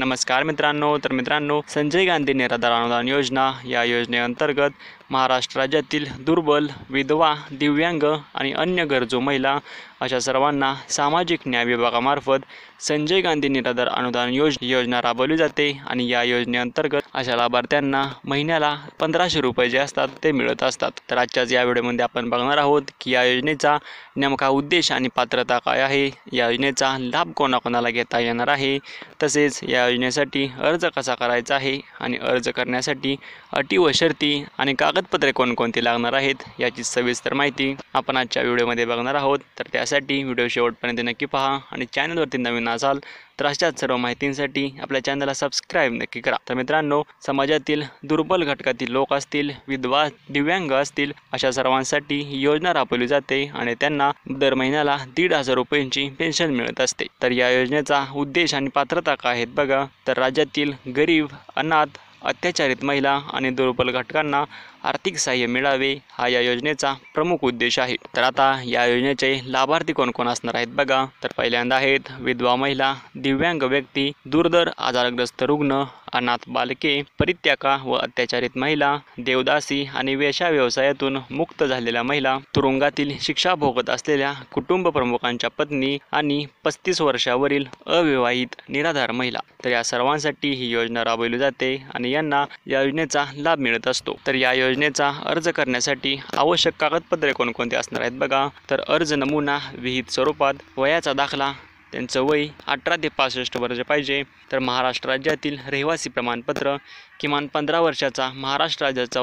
नमस्कार मित्रांनो, संजय गांधी निराधार अनुदान योजना या योजनेअंतर्गत महाराष्ट्र राज्यातील दुर्बल, विधवा, दिव्यांग आणि अन्य गरजू महिला अशा सर्वांना सामाजिक न्याय विभागामार्फत संजय गांधी निराधार अनुदान योजना राबवली जाते आणि या योजनेअंतर्गत अशा लाभार्थ्यांना महिन्याला 1500 रुपये जे असतात ते मिळत असतात। तर आजच्याच या व्हिडिओमध्ये आपण बघणार आहोत की या योजनेचा नेमका उद्देश आणि पात्रता काय आहे, या योजनेचा लाभ कोणाकोणाला घेता येणार आहे, तसेच या योजनेसाठी अर्ज कसा करायचा आहे आणि अर्ज करण्यासाठी अटी व शर्ती आणि कागदपत्रे कोणकोणती लागणार आहेत याची सविस्तर माहिती आपण आजच्या व्हिडिओमध्ये बघणार आहोत। तर त्यासाठी व्हिडिओ शेवटपर्यंत नक्की पहा आणि चॅनलवरती नवीन असाल तर अशाच सर्व माहितींसाठी आपल्या चॅनलला सबस्क्राईब नक्की करा। तर मित्रांनो, समाजातील दुर्बल घटकातील लोक असतील, विधवा, दिव्यांग असतील अशा सर्वांसाठी ही योजना राबवली जाते आणि त्यांना दर महिन्याला 1,500 रुपयांची पेन्शन मिळत असते। तर या योजनेचा उद्देश आणि पात्रता काय आहेत बघा। तर राज्यातील गरीब, अनाथ, अत्याचारित महिला आणि दुर्बल घटकांना आर्थिक सहाय्य मिळावे हा या योजनेचा प्रमुख उद्देश आहे। तर आता या योजनेचे लाभार्थी कोण कोण असणार आहेत बघा। तर पहिल्यांदा आहेत विधवा महिला, दिव्यांग व्यक्ती, दुर्धर आजारग्रस्त रुग्ण, अनाथ बालके, परित्यागा व अत्याचारित महिला, देवदासी आणि वेश्या व्यवसायातून मुक्त झालेल्या महिला, तुरुंगातील शिक्षा भोगत असलेल्या कुटुंब प्रमुखांच्या पत्नी आणि 35 वर्षावरील अविवाहित निराधार महिला। तर या सर्वांसाठी ही योजना राबवली जाते आणि यांना या योजनेचा लाभ मिळत असतो। तर या योजनेचा अर्ज करण्यासाठी आवश्यक कागदपत्रे कोणकोणती असणार आहेत बघा। तर अर्ज नमुना विहित स्वरूपात, वयाचा दाखला, त्यांचं वय 18 ते 65 वर्ष पाहिजे। तर महाराष्ट्र राज्यातील रहिवासी प्रमाणपत्र, किमान 15 वर्षाचा महाराष्ट्र राज्याचा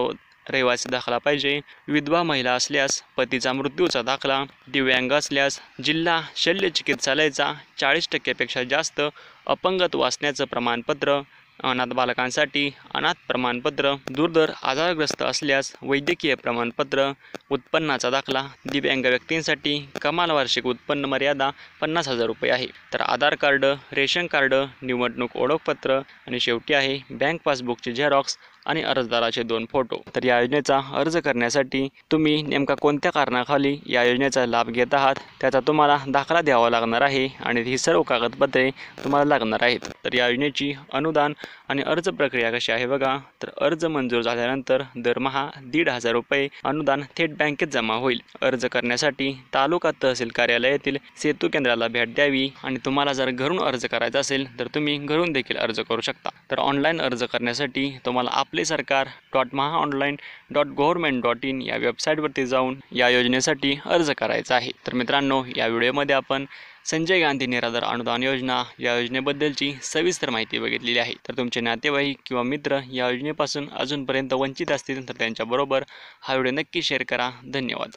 रहिवासी दाखला पाहिजे। विधवा महिला असल्यास पतीचा मृत्यूचा दाखला, दिव्यांग असल्यास जिल्हा शल्य चिकित्सालयाचा 40% पेक्षा जास्त अपंगत्व असण्याचं प्रमाणपत्र, अनाथ बालकांसाठी अनाथ प्रमाणपत्र, दुर्धर आजारग्रस्त असल्यास वैद्यकीय प्रमाणपत्र, उत्पन्नाचा दाखला, दिव्यांग व्यक्तींसाठी कमाल वार्षिक उत्पन्न मर्यादा 50,000 रुपये आहे। तर आधार कार्ड, रेशन कार्ड, निवडणूक ओळखपत्र आणि शेवटी आहे बँक पासबुकची झेरॉक्स आणि अर्जदाराचे 2 फोटो। तर या योजनेचा अर्ज करण्यासाठी तुम्ही नेमका कोणत्या कारणाखाली या योजनेचा लाभ घेत आहात त्याचा तुम्हाला दाखला द्यावा लागणार आहे आणि ही सर्व कागदपत्रे तुम्हाला लागणार आहेत। तर या योजनेची अनुदान आणि अर्ज प्रक्रिया कशी आहे बघा। तर अर्ज मंजूर झाल्यानंतर दरमहा 1,500 रुपये अनुदान थेट बँकेत जमा होईल। अर्ज करण्यासाठी तालुका तहसील कार्यालयातील सेतू केंद्राला भेट द्यावी आणि तुम्हाला जर घरून अर्ज करायचा असेल तर तुम्ही घरून देखील अर्ज करू शकता। तर ऑनलाईन अर्ज करण्यासाठी तुम्हाला applySarkar.mahaonline.government.in या वेबसाईटवरती जाऊन या योजनेसाठी अर्ज करायचा आहे। तर मित्रांनो, या व्हिडिओमध्ये आपण संजय गांधी निराधार अनुदान योजना या योजनेबद्दलची सविस्तर माहिती बघितलेली आहे। तर तुमचे नातेवाईक किंवा मित्र या योजनेपासून अजूनपर्यंत वंचित असतील तर त्यांच्याबरोबर हा व्हिडिओ नक्की शेअर करा। धन्यवाद।